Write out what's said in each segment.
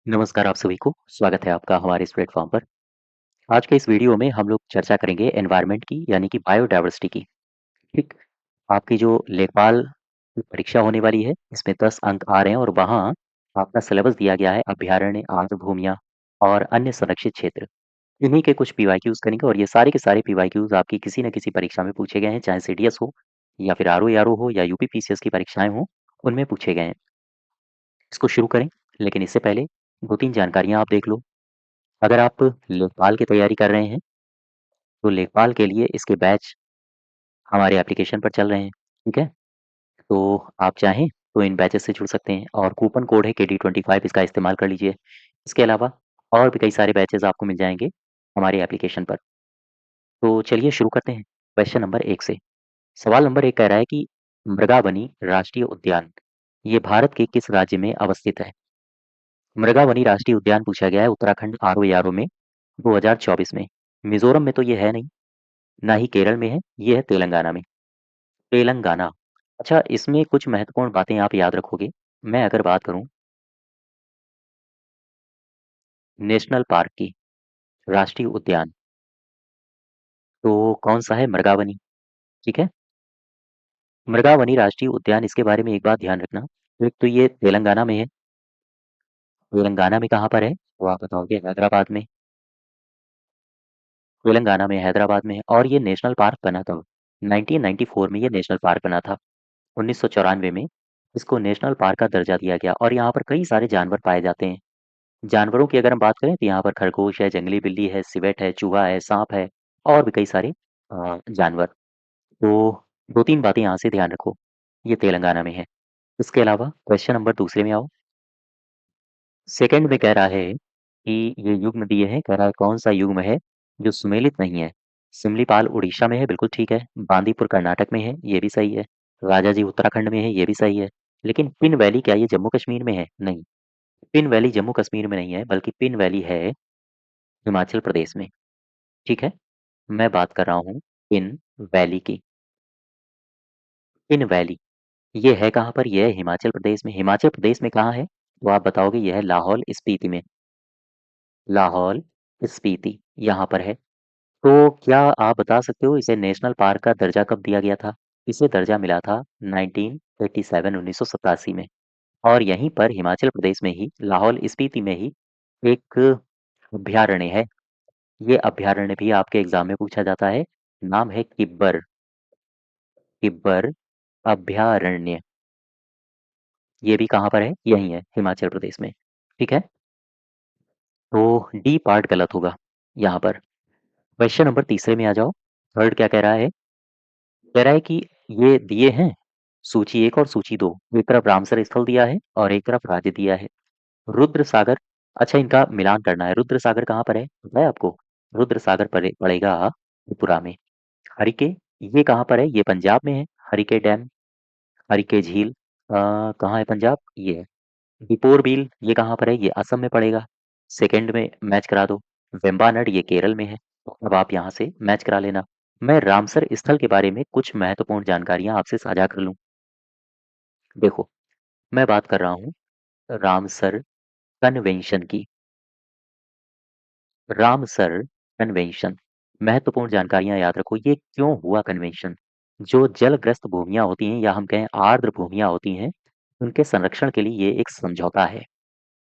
नमस्कार आप सभी को, स्वागत है आपका हमारे इस प्लेटफ़ॉर्म पर। आज के इस वीडियो में हम लोग चर्चा करेंगे एनवायरनमेंट की यानी कि बायोडायवर्सिटी की, ठीक? आपकी जो लेखपाल की परीक्षा होने वाली है, इसमें 10 अंक आ रहे हैं और वहाँ आपका सिलेबस दिया गया है अभयारण्य, आर्द्र भूमियाँ और अन्य संरक्षित क्षेत्र। इन्हीं के कुछ पीवाईक्यूज़ करेंगे और ये सारे के सारे पीवाईक्यूज़ आपकी किसी न किसी परीक्षा में पूछे गए हैं, चाहे सीडीएस हो या फिर आरओ एआरओ हो या यूपी पीसीएस की परीक्षाएँ हों, उनमें पूछे गए हैं। इसको शुरू करें, लेकिन इससे पहले 2-3 जानकारियाँ आप देख लो। अगर आप लेखपाल की तैयारी कर रहे हैं, तो लेखपाल के लिए इसके बैच हमारे एप्लीकेशन पर चल रहे हैं, ठीक है? तो आप चाहें तो इन बैचेस से जुड़ सकते हैं और कूपन कोड है KD25 इसका इस्तेमाल कर लीजिए। इसके अलावा और भी कई सारे बैचेस आपको मिल जाएँगे हमारी एप्लीकेशन पर। तो चलिए शुरू करते हैं क्वेश्चन नंबर 1 से। सवाल नंबर 1 कह रहा है कि मृगावनी राष्ट्रीय उद्यान, ये भारत के किस राज्य में अवस्थित है? मृगावनी राष्ट्रीय उद्यान पूछा गया है उत्तराखंड आरओ-एआरओ में 2024 में। मिज़ोरम में तो ये है नहीं, ना ही केरल में है, ये है तेलंगाना में। तेलंगाना। अच्छा इसमें कुछ महत्वपूर्ण बातें आप याद रखोगे। मैं अगर बात करूँ नेशनल पार्क की, राष्ट्रीय उद्यान, तो कौन-सा है? मृगावनी, ठीक है? मृगावनी राष्ट्रीय उद्यान इसके बारे में एक बात ध्यान रखना, एक तो ये तेलंगाना में है, तेलंगाना में कहाँ पर है? तो आप बताओगे हैदराबाद में, तेलंगाना में हैदराबाद में है और ये नेशनल पार्क बना कब? 1994 में ये नेशनल पार्क बना था। 1994 में इसको नेशनल पार्क का दर्जा दिया गया और यहाँ पर कई सारे जानवर पाए जाते हैं। जानवरों की अगर हम बात करें तो यहाँ पर खरगोश है, जंगली बिल्ली है, सिवेट है, चूहा है, साँप है और भी कई सारे जानवर। तो 2-3 बातें यहाँ से ध्यान रखो, ये तेलंगाना में है। इसके अलावा क्वेश्चन नंबर दूसरे में आओ। सेकंड में कह रहा है कि ये युग्म दिए हैं, कह रहा है कौन-सा युग्म है जो सुमेलित नहीं है? सिमलीपाल उड़ीसा में है, बिल्कुल ठीक है। बांदीपुर कर्नाटक में है, ये भी सही है। राजाजी उत्तराखंड में है, ये भी सही है। लेकिन पिन वैली क्या ये जम्मू कश्मीर में है? नहीं, पिन वैली जम्मू कश्मीर में नहीं है, बल्कि पिन वैली है हिमाचल प्रदेश में, ठीक है? मैं बात कर रहा हूँ पिन वैली की। पिन वैली, ये है कहाँ पर? ये है हिमाचल प्रदेश में। हिमाचल प्रदेश में कहाँ है? तो आप बताओगे ये है लाहौल स्पीति में। लाहौल स्पीति यहाँ पर है। तो क्या आप बता सकते हो इसे नेशनल पार्क का दर्जा कब दिया गया था? इसे दर्जा मिला था 1987 1987 में और यहीं पर हिमाचल प्रदेश में ही लाहौल स्पीति में ही एक अभयारण्य है। ये अभयारण्य भी आपके एग्जाम में पूछा जाता है। नाम है किब्बर, किब्बर अभयारण्य। ये भी कहाँ पर है? यहीं है हिमाचल प्रदेश में, ठीक है? तो डी पार्ट गलत होगा यहाँ पर। क्वेश्चन नंबर तीसरे में आ जाओ। थर्ड क्या कह रहा है? कह रहा है कि ये दिए हैं सूची 1 और सूची 2। एक तरफ रामसर स्थल दिया है और एक तरफ राज्य दिया है। रुद्र सागर, अच्छा इनका मिलान करना है। रुद्र सागर कहाँ पर है? पता है आपको? रुद्र सागर पड़ेगा त्रिपुरा में। हरिके, ये कहाँ पर है? ये पंजाब में है। हरिके डैम, हरिके झील कहाँ है पंजाब? ये है। दीपोर बिल ये कहाँ पर है? ये असम में पड़ेगा। सेकंड में मैच करा दो। वेम्बानड ये केरल में है। तो अब आप यहाँ से मैच करा लेना। मैं रामसर स्थल के बारे में कुछ महत्वपूर्ण जानकारियां आपसे साझा कर लूं। देखो, मैं बात कर रहा हूँ रामसर कन्वेंशन की। रामसर कन्वेंशन, महत्वपूर्ण जानकारियां याद रखो। ये क्यों हुआ कन्वेंशन? जो जलग्रस्त भूमियां होती हैं या हम कहें आर्द्र भूमियां होती हैं, उनके संरक्षण के लिए ये एक समझौता है।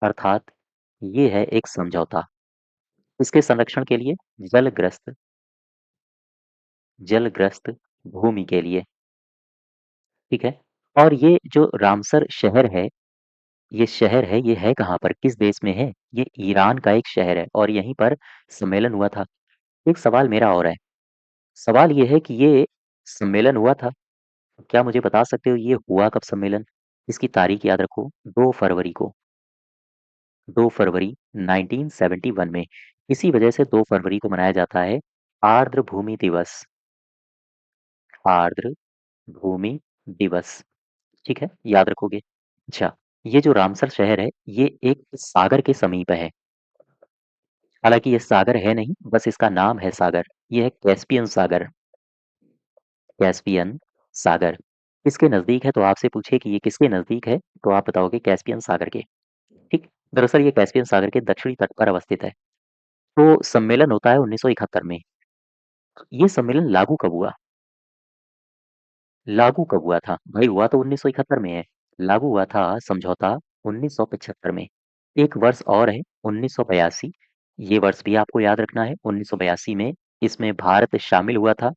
अर्थात ये है एक समझौता। इसके संरक्षण के लिए जलग्रस्त जलग्रस्त भूमि के लिए, ठीक है? और ये जो रामसर शहर है, ये शहर है, ये है कहाँ पर? किस देश में है? ये ईरान का एक शहर है और यहीं पर सम्मेलन हुआ था। एक सवाल मेरा और है। सवाल ये है कि ये सम्मेलन हुआ था, क्या मुझे बता सकते हो ये हुआ कब सम्मेलन? इसकी तारीख याद रखो 2 फरवरी को, 2 फरवरी 1971 में। इसी वजह से 2 फरवरी को मनाया जाता है आर्द्र भूमि दिवस, आर्द्र भूमि दिवस, ठीक है? याद रखोगे। अच्छा, ये जो रामसर शहर है, ये एक सागर के समीप है। हालाँकि ये सागर है नहीं, बस इसका नाम है सागर। ये है कैस्पियन सागर, कैस्पियन सागर। किसके नज़दीक है? तो आपसे पूछे कि ये किसके नज़दीक है? तो आप बताओगे कैस्पियन सागर के, ठीक? दरअसल ये कैस्पियन सागर के दक्षिणी तट पर अवस्थित है। तो सम्मेलन होता है 1971 में। ये सम्मेलन लागू कब हुआ? लागू कब हुआ था? भाई हुआ तो 1971 में है। लागू हुआ था समझौता 1975 में। एक वर्ष और है 1982। ये वर्ष भी आपको याद रखना है 1982 में इसमें भारत शामिल हुआ था।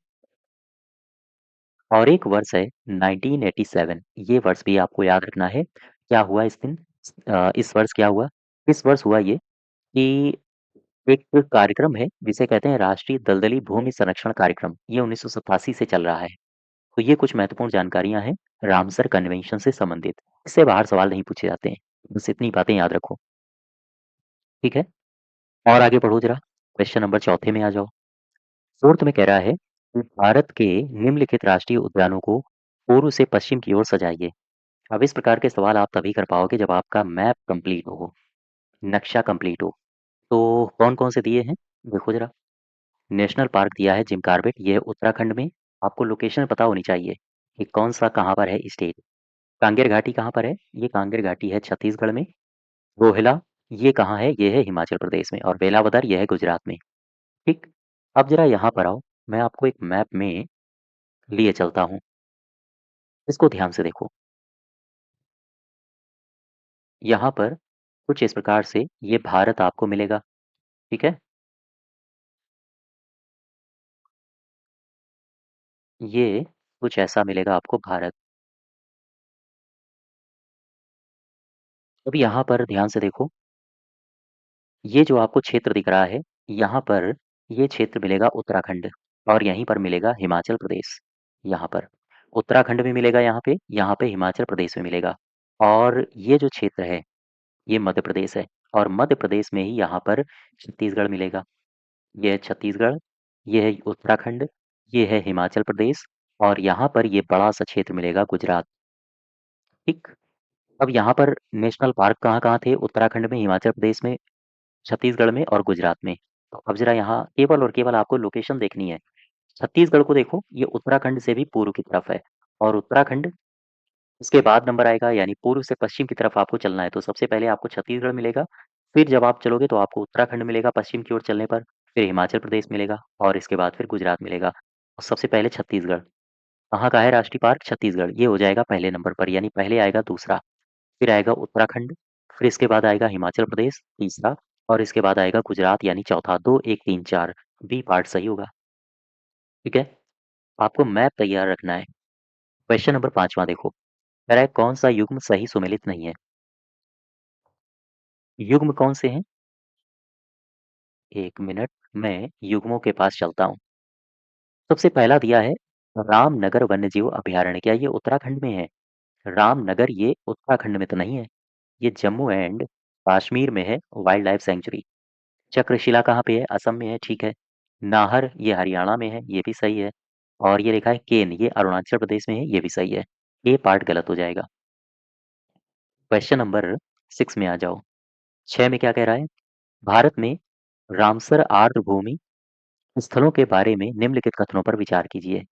और एक वर्ष है 1987। ये वर्ष भी आपको याद रखना है। क्या हुआ इस दिन? इस वर्ष क्या हुआ? इस वर्ष हुआ ये कि एक कार्यक्रम है जिसे कहते हैं राष्ट्रीय दलदली भूमि संरक्षण कार्यक्रम। ये 1987 से चल रहा है। तो ये कुछ महत्वपूर्ण जानकारियां हैं रामसर कन्वेंशन से संबंधित। इससे बाहर सवाल नहीं पूछे जाते हैं। बस इतनी बातें याद रखो। ठीक है? और आगे बढ़ो जरा। क्वेश्चन नंबर चौथे में आ जाओ। फोर्थ में कह रहा है कि भारत के निम्नलिखित राष्ट्रीय उद्यानों को पूर्व से पश्चिम की ओर सजाइए। अब इस प्रकार के सवाल आप तभी कर पाओगे जब आपका मैप कंप्लीट हो, नक्शा कंप्लीट हो। तो कौन कौन से दिए हैं देखो जरा। नेशनल पार्क दिया है जिम कार्बेट, ये है उत्तराखंड में। आपको लोकेशन पता होनी चाहिए कि कौन सा कहाँ पर है स्टेट। कांगेर घाटी कहाँ पर है? ये कांगेर घाटी है छत्तीसगढ़ में। रोहिला ये कहाँ है? ये है हिमाचल प्रदेश में। और वेलावदर ये है गुजरात में। ठीक। अब जरा यहाँ पर आओ, मैं आपको एक मैप में लिए चलता हूँ। इसको ध्यान से देखो। यहाँ पर कुछ इस प्रकार से ये भारत आपको मिलेगा। ठीक है? ये कुछ ऐसा मिलेगा आपको भारत। अब यहाँ पर ध्यान से देखो। ये जो आपको क्षेत्र दिख रहा है, यहाँ पर ये क्षेत्र मिलेगा उत्तराखंड। और यहीं पर मिलेगा हिमाचल प्रदेश। यहाँ पर उत्तराखंड में मिलेगा, यहाँ पे हिमाचल प्रदेश में मिलेगा। और ये जो क्षेत्र है ये मध्य प्रदेश है। और मध्य प्रदेश में ही यहाँ पर छत्तीसगढ़ मिलेगा। ये है छत्तीसगढ़, ये है उत्तराखंड, ये है हिमाचल प्रदेश। और यहाँ पर ये बड़ा सा क्षेत्र मिलेगा गुजरात। ठीक। अब यहाँ पर नेशनल पार्क कहाँ-कहाँ थे? उत्तराखंड में, हिमाचल प्रदेश में, छत्तीसगढ़ में और गुजरात में। तो अब जरा यहाँ केवल और केवल आपको लोकेशन देखनी है। छत्तीसगढ़ को देखो, ये उत्तराखंड से भी पूर्व की तरफ है। और उत्तराखंड उसके बाद नंबर आएगा, यानी पूर्व से पश्चिम की तरफ आपको चलना है तो सबसे पहले आपको छत्तीसगढ़ मिलेगा। फिर जब आप चलोगे तो आपको उत्तराखंड मिलेगा पश्चिम की ओर चलने पर। फिर हिमाचल प्रदेश मिलेगा और इसके बाद फिर गुजरात मिलेगा। और सबसे पहले छत्तीसगढ़। कहाँ का है राष्ट्रीय पार्क? छत्तीसगढ़। ये हो जाएगा पहले नंबर पर, यानी पहले आएगा दूसरा, फिर आएगा उत्तराखंड, फिर इसके बाद आएगा हिमाचल प्रदेश तीसरा, और इसके बाद आएगा गुजरात यानी चौथा। 2 1 3 4 बी पार्ट सही होगा। ठीक है? आपको मैप तैयार रखना है। क्वेश्चन नंबर 5वां देखो। कह रहा है कौन सा युग्म सही सुमेलित नहीं है? युग्म कौन से हैं? 1 मिनट, मैं युग्मों के पास चलता हूँ। सबसे पहला दिया है रामनगर वन्यजीव अभयारण्य। क्या ये उत्तराखंड में है? रामनगर ये उत्तराखंड में तो नहीं है। ये जम्मू एंड कश्मीर में है, वाइल्ड लाइफ सेंचुरी। चक्रशिला कहाँ पे है? असम में है, ठीक है। नाहर ये हरियाणा में है, ये भी सही है। और ये लिखा है केन, ये अरुणाचल प्रदेश में है, ये भी सही है। ए पार्ट गलत हो जाएगा। क्वेश्चन नंबर 6 में आ जाओ। 6 में क्या कह रहा है? भारत में रामसर आर्द्रभूमि स्थलों के बारे में निम्नलिखित कथनों पर विचार कीजिए।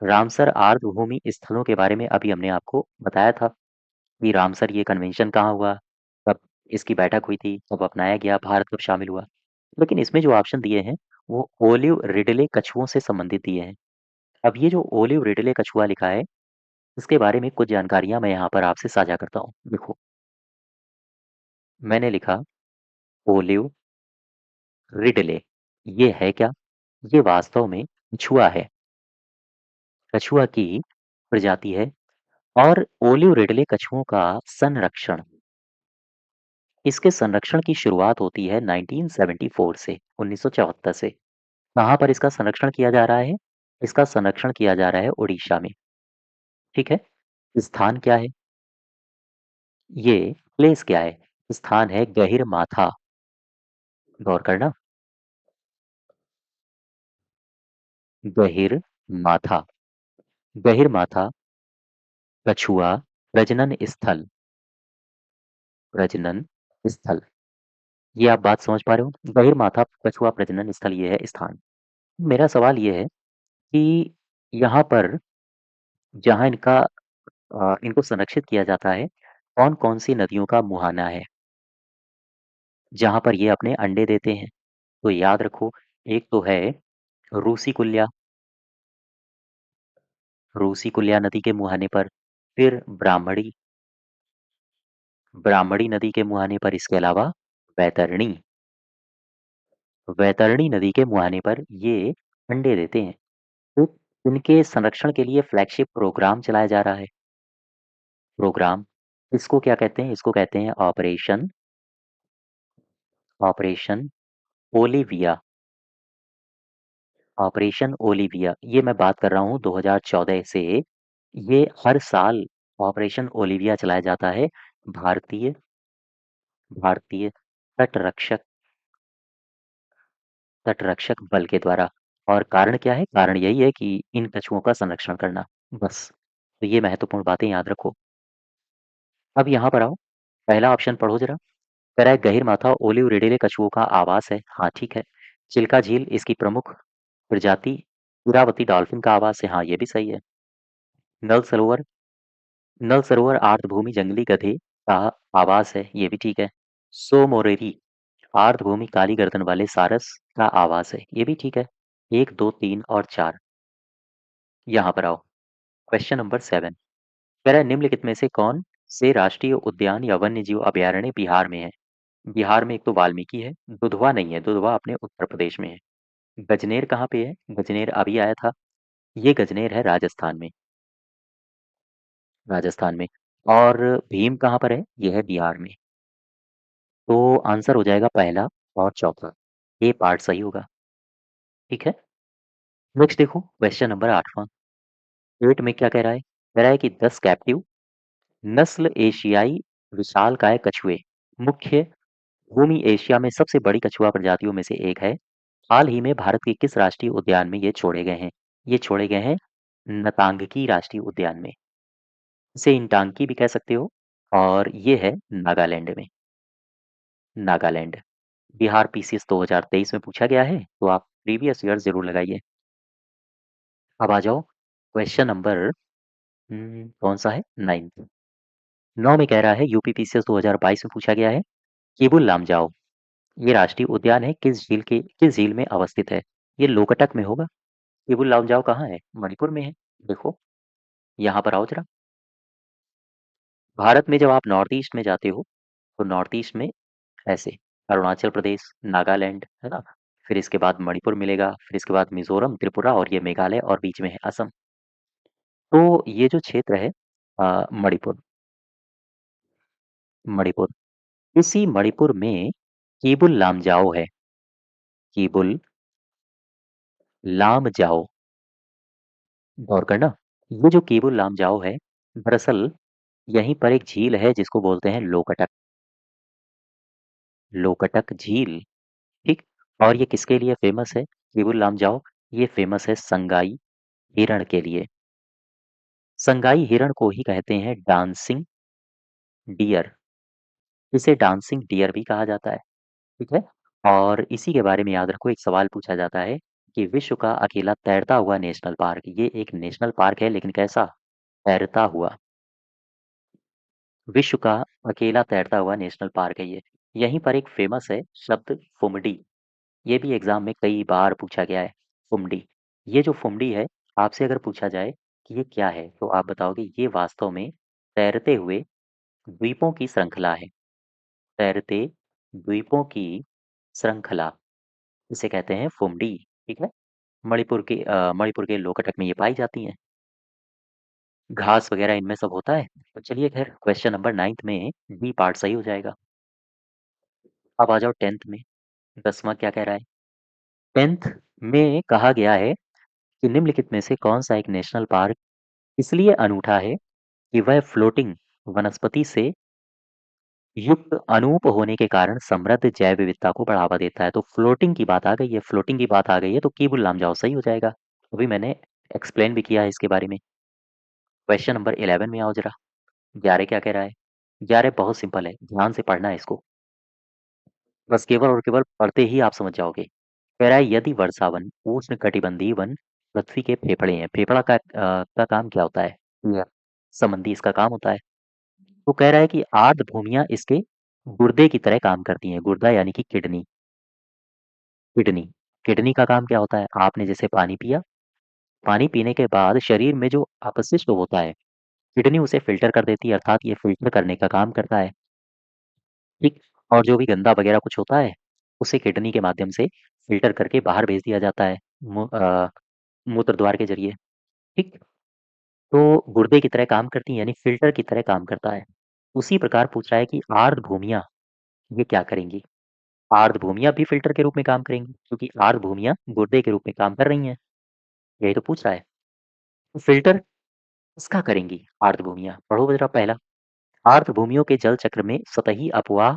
रामसर आर्द्रभूमि स्थलों के बारे में अभी हमने आपको बताया था कि रामसर ये कन्वेंशन कहाँ हुआ, कब इसकी बैठक हुई थी, कब अपनाया गया, भारत कब शामिल हुआ। लेकिन इसमें जो ऑप्शन दिए हैं वो ओलिव रिडले कछुओं से संबंधित दिए हैं। अब ये जो ओलिव रिडले कछुआ लिखा है इसके बारे में कुछ जानकारियां मैं यहाँ पर आपसे साझा करता हूँ। देखो, मैंने लिखा ओलिव रिडले। ये है क्या? ये वास्तव में कछुआ है। कछुआ की प्रजाति है। और ओलिव रिडले कछुओं का संरक्षण, इसके संरक्षण की शुरुआत होती है 1974 से, 1974 से। कहाँ पर इसका संरक्षण किया जा रहा है? इसका संरक्षण किया जा रहा है उड़ीसा में। ठीक है? स्थान क्या है? ये प्लेस क्या है? स्थान है गहिर माथा। गौर करना। गहिर माथा। गहिर माथा कछुआ प्रजनन स्थल। प्रजनन स्थल। ये आप बात समझ पा रहे हो? गहिर माथा कछुआ प्रजनन स्थल ये है स्थान। मेरा सवाल ये है कि यहाँ पर जहाँ इनको संरक्षित किया जाता है, कौन-कौन सी नदियों का मुहाना है? जहाँ पर ये अपने अंडे देते हैं। तो याद रखो, एक तो है रूसी कुल्या, रूसी कुल्या नदी के मुहाने पर, फिर ब्राह्मणी, ब्राह्मणी नदी के मुहाने पर इसके अलावा वैतरणी, वैतरणी नदी के मुहाने पर ये अंडे देते हैं। तो इनके संरक्षण के लिए फ्लैगशिप प्रोग्राम चलाया जा रहा है। प्रोग्राम, इसको क्या कहते हैं? इसको कहते हैं operation, operation Olivia, operation Olivia. ये मैं बात कर रहा हूँ 2014 से। ये हर साल ऑपरेशन ओलिविया चलाया जाता है भारतीय भारतीय तटरक्षक तटरक्षक बल के द्वारा। और कारण क्या है? कारण यही है कि इन कछुओं का संरक्षण करना, बस। तो ये महत्वपूर्ण बातें याद रखो। अब यहाँ पर आओ, पहला ऑप्शन पढ़ो जरा। कह रहा है गहीर माथा ओलिव रिडेले कछुओं का आवास है। हाँ ठीक है। चिल्का झील इसकी प्रमुख प्रजाति, इरावती डॉल्फिन का आवास है। हाँ ये भी सही है। नल सरोवर, नल सरोवर आर्द्रभूमि जंगली गधे का आवास है। ये भी ठीक है। सो मोरेरी आर्द्रभूमि काली गर्दन वाले सारस का आवास है। ये भी ठीक है। एक, दो, तीन और चार। यहाँ पर आओ, क्वेश्चन नंबर 7। कह रहा है निम्नलिखित में से कौन से राष्ट्रीय उद्यान या वन्य जीव अभयारण्य बिहार में है? बिहार में एक तो वाल्मीकि है, दुधवा नहीं है, दुधवा अपने उत्तर प्रदेश में है। गजनेर कहाँ पे है? गजनेर अभी आया था। ये गजनेर है राजस्थान में, राजस्थान में। और भीम कहाँ पर है? ये है बिहार में। तो आंसर हो जाएगा पहला और चौथा, ये पार्ट सही होगा। ठीक है। नेक्स्ट देखो, क्वेश्चन नंबर 8वां। एट में क्या कह रहा है? कह रहा है कि 10 कैप्टिव नस्ल एशियाई विशालकाय कछुए, मुख्य भूमि एशिया में सबसे बड़ी कछुआ प्रजातियों में से एक है। हाल ही में भारत के किस राष्ट्रीय उद्यान में ये छोड़े गए हैं? ये छोड़े गए हैं नतांगकी राष्ट्रीय उद्यान में। इसे इंटांकी भी कह सकते हो। और ये है नागालैंड में, नागालैंड। बिहार पीसीएस 2023 में पूछा गया है, तो आप प्रीवियस ईयर जरूर लगाइए। अब आ जाओ, क्वेश्चन नंबर कौन सा है? 9th। 9 में कह रहा है यूपी पीसीएस 2022 में पूछा गया है, केबुल लामजाओ ये राष्ट्रीय उद्यान है किस झील में अवस्थित है? ये लोकटक में होगा। केबुल लामजाओ कहाँ है? मणिपुर में है। देखो, यहाँ पर आओ जरा। भारत में जब आप नॉर्थ ईस्ट में जाते हो, तो नॉर्थ ईस्ट में ऐसे अरुणाचल प्रदेश, नागालैंड, है ना? फिर इसके बाद मणिपुर मिलेगा, फिर इसके बाद मिजोरम, त्रिपुरा और ये मेघालय और बीच में है असम। तो ये जो क्षेत्र है मणिपुर, मणिपुर, इसी मणिपुर में केबुल लामजाओ है। केबुल लामजाओ, गौर करना। ये जो केबुल लामजाओ है, दरअसल यहीं पर एक झील है जिसको बोलते हैं लोकटक, लोकटक झील। ठीक। और ये किसके लिए फेमस है केबुल लामजाओ? ये फेमस है संगाई हिरण के लिए। संगाई हिरण को ही कहते हैं डांसिंग डियर, इसे डांसिंग डियर भी कहा जाता है। ठीक है। और इसी के बारे में याद रखो, एक सवाल पूछा जाता है कि विश्व का अकेला तैरता हुआ नेशनल पार्क, ये एक नेशनल पार्क है लेकिन कैसा? तैरता हुआ। विश्व का अकेला तैरता हुआ नेशनल पार्क है ये। यहीं पर एक फेमस है शब्द फुमडी, ये भी एग्जाम में कई बार पूछा गया है। फुमडी, ये जो फुमडी है, आपसे अगर पूछा जाए कि ये क्या है, तो आप बताओगे ये वास्तव में तैरते हुए द्वीपों की श्रृंखला है। तैरते द्वीपों की श्रृंखला, इसे कहते हैं फुमडी। ठीक है। मणिपुर के लोकटक में ये पाई जाती हैं। घास वगैरह इनमें सब होता है। तो चलिए खैर, क्वेश्चन नंबर 9th में बी पार्ट सही हो जाएगा। अब आ जाओ 10th में। 10वां क्या कह रहा है? 10th में कहा गया है कि निम्नलिखित में से कौन सा एक नेशनल पार्क इसलिए अनूठा है कि वह फ्लोटिंग वनस्पति से युक्त अनूप होने के कारण समृद्ध जैव विविधता को बढ़ावा देता है। तो फ्लोटिंग की बात आ गई है, फ्लोटिंग की बात आ गई है, तो केबुल लामजाओ सही हो जाएगा। अभी मैंने एक्सप्लेन भी किया है इसके बारे में। क्वेश्चन नंबर 11 में आओ जरा। 11 क्या कह रहा है? 11 बहुत सिंपल है, ध्यान से पढ़ना है इसको। बस केवल और केवल पढ़ते ही आप समझ जाओगे। कह रहा है यदि वर्षावन उष्ण कटिबंधीय वन पृथ्वी के फेफड़े हैं। फेफड़ा का काम क्या होता है? या संबंधी इसका काम होता है। तो कह रहा है कि आर्द्र भूमियां इसके गुर्दे की तरह काम करती हैं। गुर्दा यानी कि किडनी। किडनी। किडनी का काम क्या होता है? आपने जैसे पानी पिया, पानी पीने के बाद शरीर में जो अपशिष्ट होता है, किडनी उसे फ़िल्टर कर देती है, अर्थात ये फ़िल्टर करने का काम करता है, ठीक? और जो भी गंदा वगैरह कुछ होता है, उसे किडनी के माध्यम से फ़िल्टर करके बाहर भेज दिया जाता है, मूत्र द्वार के ज़रिए, ठीक? तो गुर्दे की तरह काम करती हैं, यानी फ़िल्टर की तरह काम करता है। उसी प्रकार पूछ रहा है कि आर्द्रभूमियाँ, ये क्या करेंगी? आर्द्रभूमियाँ भी फ़िल्टर के रूप में काम करेंगी, क्योंकि आर्द्रभूमियाँ गुर्दे के रूप में काम कर रही हैं, यही तो पूछ रहा है। तो फ़िल्टर किसका करेंगी आर्द्रभूमियाँ? पढ़ो ज़रा पहला। आर्द्रभूमियों के जल चक्र में सतही अपवाह,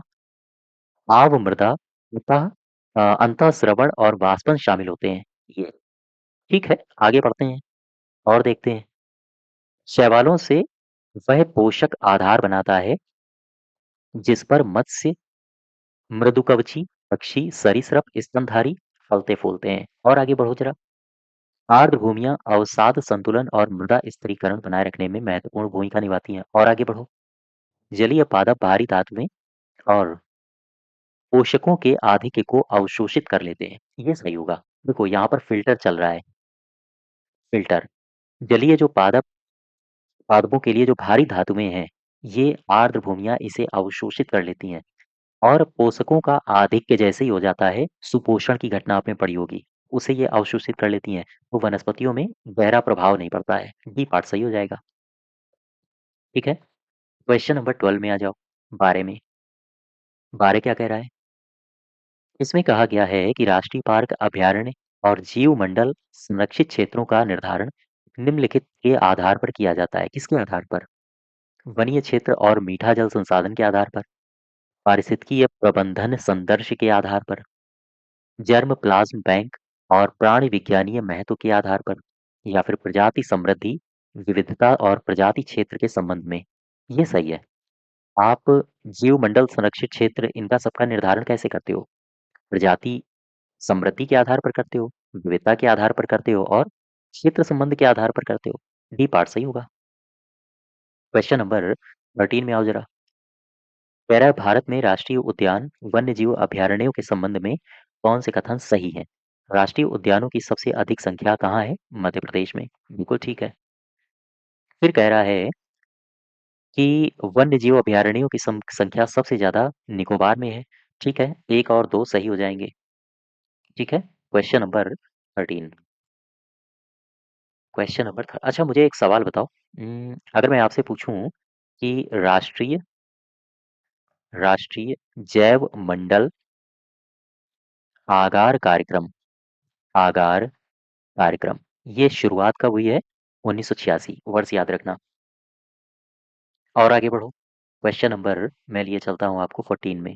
आव मृदा, अतः अंतःस्रवण और वाष्पन शामिल होते हैं। ये ठीक है, आगे बढ़ते हैं और देखते हैं। शैवालों से वह पोषक आधार बनाता है जिस पर मत्स्य, मृदुकवची, पक्षी, सरीसृप, स्तनधारी फलते-फूलते हैं। और आगे बढ़ो जरा। आर्द्रभूमियाँ अवसाद संतुलन और मृदा स्थिरीकरण बनाए रखने में महत्वपूर्ण भूमिका निभाती हैं। और आगे बढ़ो। जलीय पादप बाहरी धातुएं और पोषकों के आधिक्य को अवशोषित कर लेते हैं। ये सही होगा। देखो यहाँ पर फ़िल्टर चल रहा है, फ़िल्टर। जलीय जो पादपों के लिए जो भारी धातुएँ हैं, ये आर्द्र भूमियाँ इसे अवशोषित कर लेती हैं और पोषकों का आधिक्य जैसे ही हो जाता है, सुपोषण की घटना आपने पढ़ी होगी, उसे ये अवशोषित कर लेती हैं, तो वनस्पतियों में गहरा प्रभाव नहीं पड़ता है। डी पार्ट सही हो जाएगा, ठीक है? क्वेश्चन नंबर 12 में आ जाओ, बारह में। बारह क्या कह रहा है? इसमें कहा गया है कि राष्ट्रीय पार्क, अभयारण्य और जीव मंडल संरक्षित क्षेत्रों का निर्धारण निम्नलिखित के आधार पर किया जाता है। किसके आधार पर? वनीय क्षेत्र और मीठा जल संसाधन के आधार पर, पारिस्थितिकीय प्रबंधन संदर्श के आधार पर, जर्म प्लाज्म बैंक और प्राणी विज्ञानीय महत्व के आधार पर, या फिर प्रजाति समृद्धि, विविधता और प्रजाति क्षेत्र के संबंध में। ये सही है। आप जीव मंडल संरक्षित क्षेत्र, इनका सबका निर्धारण कैसे करते हो? प्रजाति समृद्धि के आधार पर करते हो, विविधता के आधार पर करते हो और क्षेत्र संबंध के आधार पर करते हो। डी पार्ट सही होगा। क्वेश्चन नंबर 13 में आओ जरा। कह रहा है भारत में राष्ट्रीय उद्यान, वन्य जीव अभयारण्यों के संबंध में कौन से कथन सही हैं? राष्ट्रीय उद्यानों की सबसे अधिक संख्या कहाँ है? मध्य प्रदेश में। बिल्कुल ठीक है। फिर कह रहा है कि वन्य जीव अभयारण्यों की संख्या सबसे ज्यादा निकोबार में है। ठीक है, एक और दो सही हो जाएंगे। ठीक है। Question number 13। क्वेश्चन नंबर अच्छा, मुझे एक सवाल बताओ। अगर मैं आपसे पूछूं कि राष्ट्रीय जैव मंडल आगार कार्यक्रम, आगार कार्यक्रम, ये शुरुआत कब हुई है? 1986, वर्ष याद रखना। और आगे बढ़ो। क्वेश्चन नंबर मैं लिए चलता हूँ आपको 14 में।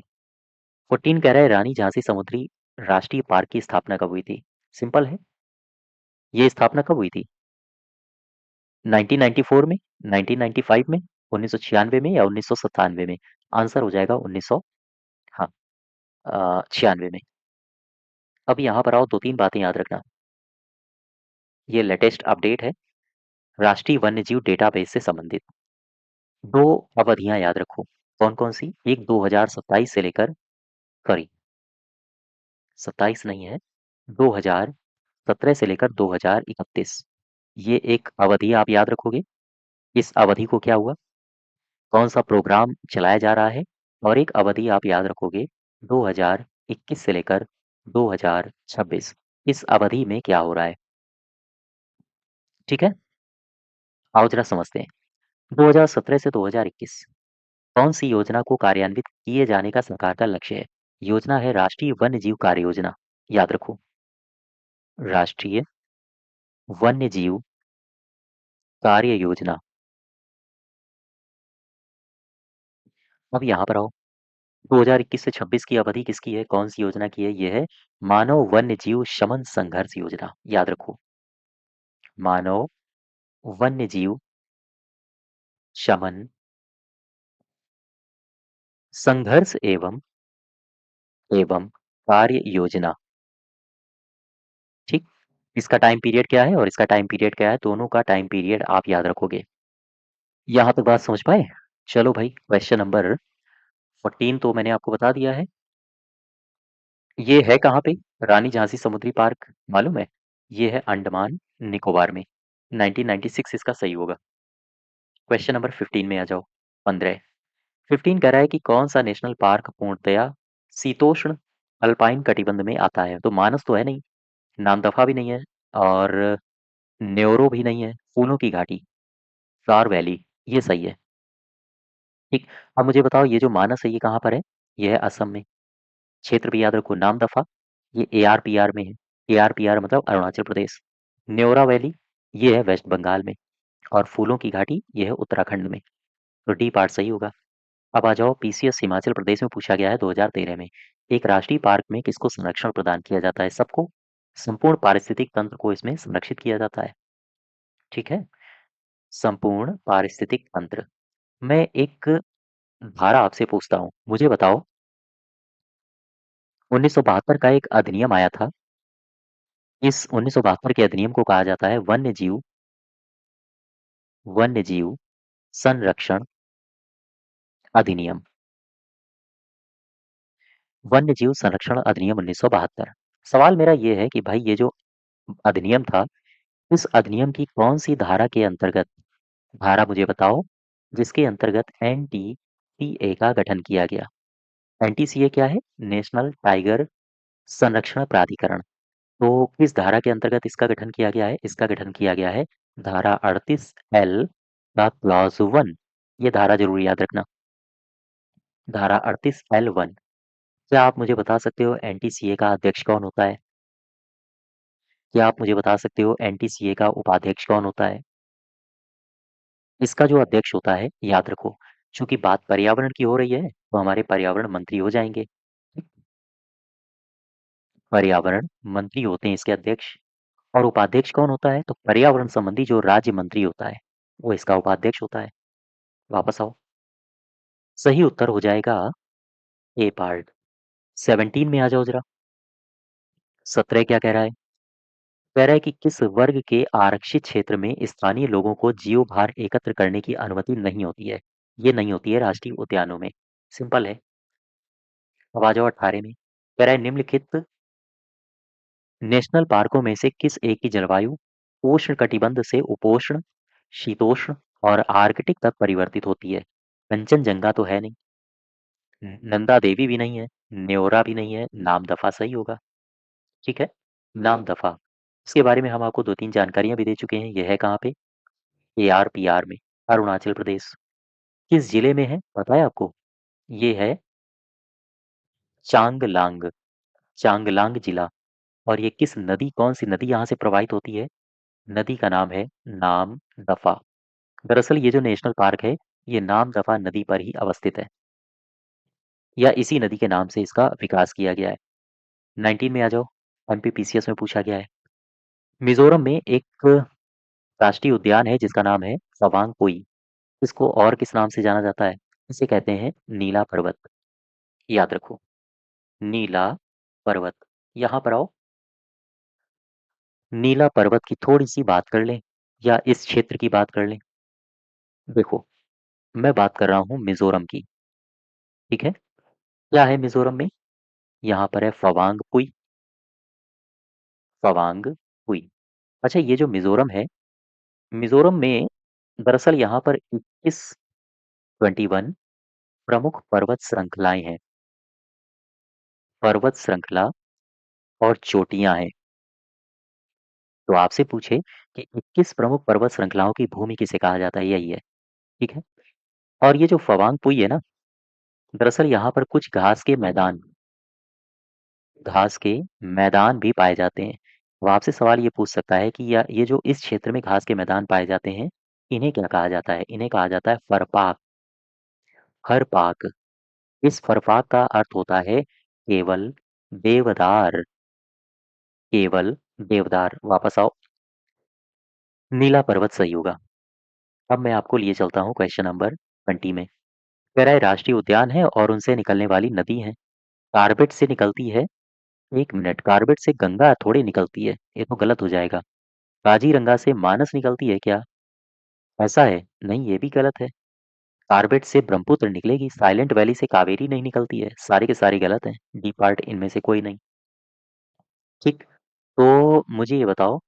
14 कह रहा है रानी झांसी समुद्री राष्ट्रीय पार्क की स्थापना कब हुई थी? सिंपल है। ये स्थापना कब हुई थी? 1994 में, 1995 में, 1996 में या 1997 में? आंसर हो जाएगा 1900, हाँ, 96 में। अब यहाँ पर आओ, दो तीन बातें याद रखना। ये लेटेस्ट अपडेट है राष्ट्रीय वन्यजीव डेटाबेस से संबंधित। दो अवधियां याद रखो। कौन कौन सी? एक 2027 से लेकर, सॉरी 27 नहीं है, 2017 से लेकर 2031, ये एक अवधि आप याद रखोगे। इस अवधि को क्या हुआ, कौन सा प्रोग्राम चलाया जा रहा है, और एक अवधि आप याद रखोगे 2021 से लेकर 2026, इस अवधि में क्या हो रहा है। ठीक है, आओ जरा समझते हैं। 2017 से 2021 कौन सी योजना को कार्यान्वित किए जाने का सरकार का लक्ष्य है? योजना है राष्ट्रीय वन्य जीव कार्य योजना, याद रखो, राष्ट्रीय वन्य जीव कार्य योजना। अब यहाँ पर आओ, 2021 से 26 की अवधि किसकी है, कौन सी योजना की है? ये है मानव वन्य जीव शमन संघर्ष योजना, याद रखो, मानव वन्य जीव शमन संघर्ष एवं कार्य योजना। ठीक, इसका टाइम पीरियड क्या है और इसका टाइम पीरियड क्या है? दोनों का टाइम पीरियड आप याद रखोगे। यहाँ तक बात समझ पाए? चलो भाई, क्वेश्चन नंबर 14 तो मैंने आपको बता दिया है। ये है कहाँ पे? रानी झांसी समुद्री पार्क मालूम है? ये है अंडमान निकोबार में। 1996 इसका सही होगा। क्वेश्चन नंबर 15 में आ जाओ। 15 15 कह रहा है कि कौन सा नेशनल पार्क पूर्णतया शीतोष्ण अल्पाइन कटिबंध में आता है? तो मानस तो है नहीं, नामदफा भी नहीं है, और न्योरो भी नहीं है, फूलों की घाटी, फ्लावर वैली, ये सही है। ठीक। अब मुझे बताओ ये जो मानस है ये कहाँ पर है? ये है असम में। क्षेत्र भी याद रखो, नामदफा ये ARPR में है। ARPR मतलब अरुणाचल प्रदेश। न्योरा वैली ये है वेस्ट बंगाल में। और फूलों की घाटी ये है उत्तराखंड में। तो डी पार्ट सही होगा। अब आ जाओ, PCS हिमाचल प्रदेश में पूछा गया है 2013 में। एक राष्ट्रीय पार्क में किसको संरक्षण प्रदान किया जाता है? सबको। संपूर्ण पारिस्थितिक तंत्र को इसमें संरक्षित किया जाता है। ठीक है। संपूर्ण पारिस्थितिक तंत्र। मैं एक धारा आपसे पूछता हूँ, मुझे बताओ 1972 का एक अधिनियम आया था। इस 1972 के अधिनियम को कहा जाता है वन्य जीव संरक्षण अधिनियम। वन्य जीव संरक्षण अधिनियम 1972। सवाल मेरा ये है कि भाई ये जो अधिनियम था, इस अधिनियम की कौन सी धारा के अंतर्गत, धारा मुझे बताओ, जिसके अंतर्गत NTPA का गठन किया गया? NTCA क्या है? नेशनल टाइगर संरक्षण प्राधिकरण। तो किस धारा के अंतर्गत इसका गठन किया गया है? इसका गठन किया गया है धारा 38L का क्लॉज 1। ये धारा जरूर याद रखना, धारा 38L1। क्या आप मुझे बता सकते हो NTCA का अध्यक्ष कौन होता है? क्या आप मुझे बता सकते हो NTCA का उपाध्यक्ष कौन होता है? इसका जो अध्यक्ष होता है, याद रखो, चूंकि बात पर्यावरण की हो रही है तो हमारे पर्यावरण मंत्री हो जाएंगे। पर्यावरण मंत्री होते हैं इसके अध्यक्ष। और उपाध्यक्ष कौन होता है? तो पर्यावरण संबंधी जो राज्य मंत्री होता है वो इसका उपाध्यक्ष होता है। वापस आओ, सही उत्तर हो जाएगा ए पार्ट। 17 में आ जाओ जरा। 17 क्या कह रहा है? कह रहा है कि किस वर्ग के आरक्षित क्षेत्र में स्थानीय लोगों को जीव भार एकत्र करने की अनुमति नहीं होती है? ये नहीं होती है राष्ट्रीय उद्यानों में। सिंपल है। अब आ जाओ 18 में। कह रहा है निम्नलिखित नेशनल पार्कों में से किस एक की जलवायु उष्ण कटिबंध से उपोष्ण, शीतोष्ण और आर्कटिक तक परिवर्तित होती है? कंचनजंगा तो है नहीं, नंदा देवी भी नहीं है, न्योरा भी नहीं है, नामदफा सही होगा। ठीक है, नामदफा। इसके बारे में हम आपको दो तीन जानकारियां भी दे चुके हैं। यह है कहाँ पे? ARPR में, अरुणाचल प्रदेश। किस जिले में है पता है आपको? ये है चांगलांग, चांगलांग जिला। और ये किस नदी, कौन सी नदी यहाँ से प्रवाहित होती है? नदी का नाम है नाम दफा। दरअसल ये जो नेशनल पार्क है, ये नाम दफा नदी पर ही अवस्थित है, या इसी नदी के नाम से इसका विकास किया गया है। 19 में आ जाओ। MPPCS में पूछा गया है। मिजोरम में एक राष्ट्रीय उद्यान है जिसका नाम है सवांग पुई। इसको और किस नाम से जाना जाता है? इसे कहते हैं नीला पर्वत। याद रखो, नीला पर्वत। यहाँ पर आओ, नीला पर्वत की थोड़ी सी बात कर लें, या इस क्षेत्र की बात कर लें। देखो, मैं बात कर रहा हूँ मिजोरम की। ठीक है। क्या है मिजोरम में? यहाँ पर है फवांग पुई, फवांग पुई। अच्छा, ये जो मिजोरम है, मिजोरम में दरअसल यहाँ पर 21 प्रमुख पर्वत श्रृंखलाएं हैं। पर्वत श्रृंखला और चोटियां हैं। तो आपसे पूछे कि 21 प्रमुख पर्वत श्रृंखलाओं की भूमि किसे कहा जाता है? यही है। ठीक है। और ये जो फवांग पुई है ना, दरअसल यहाँ पर कुछ घास के मैदान भी पाए जाते हैं। वो आपसे सवाल ये पूछ सकता है कि या ये जो इस क्षेत्र में घास के मैदान पाए जाते हैं, इन्हें क्या कहा जाता है? इन्हें कहा जाता है फरपाक, हरपाक। इस फरपाक का अर्थ होता है केवल देवदार, केवल देवदार। वापस आओ, नीला पर्वत सही होगा। अब मैं आपको लिए चलता हूँ क्वेश्चन नंबर 20 में। कह रहा है राष्ट्रीय उद्यान है और उनसे निकलने वाली नदी है। कार्बेट से निकलती है। एक मिनट, कार्बेट से गंगा थोड़ी निकलती है, ये तो गलत हो जाएगा। काजीरंगा से मानस निकलती है क्या? ऐसा है? नहीं, ये भी गलत है। कार्बेट से ब्रह्मपुत्र निकलेगी, साइलेंट वैली से कावेरी नहीं निकलती है। सारे के सारे गलत हैं। डी पार्ट इनमें से कोई नहीं। ठीक। तो मुझे ये बताओ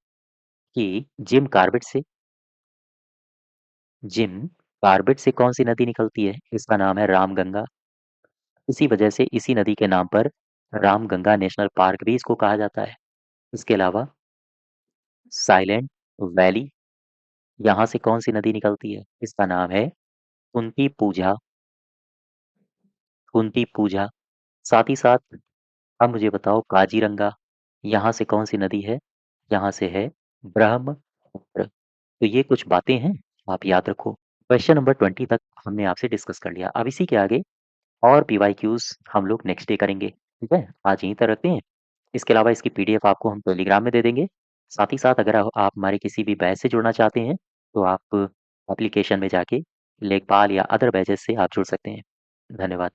कि जिम कार्बेट से कौन सी नदी निकलती है? इसका नाम है रामगंगा। इसी वजह से इसी नदी के नाम पर रामगंगा नेशनल पार्क भी इसको कहा जाता है। इसके अलावा साइलेंट वैली, यहाँ से कौन सी नदी निकलती है? इसका नाम है कुंती पूजा। कुंती पूजा। साथ ही साथ अब मुझे बताओ काजीरंगा, यहाँ से कौन सी नदी है? यहाँ से है ब्रह्मपुत्र। तो ये कुछ बातें हैं, आप याद रखो। क्वेश्चन नंबर 20 तक हमने आपसे डिस्कस कर लिया। अब इसी के आगे और पीवाईक्यूज हम लोग नेक्स्ट डे करेंगे। ठीक है, आज यहीं तक रखते हैं। इसके अलावा इसकी पीडीएफ आपको हम टेलीग्राम में दे देंगे। साथ ही साथ अगर आप हमारे किसी भी बैच से जुड़ना चाहते हैं तो आप एप्लीकेशन में जाके लेखपाल या अदर बैचेस से आप जुड़ सकते हैं। धन्यवाद।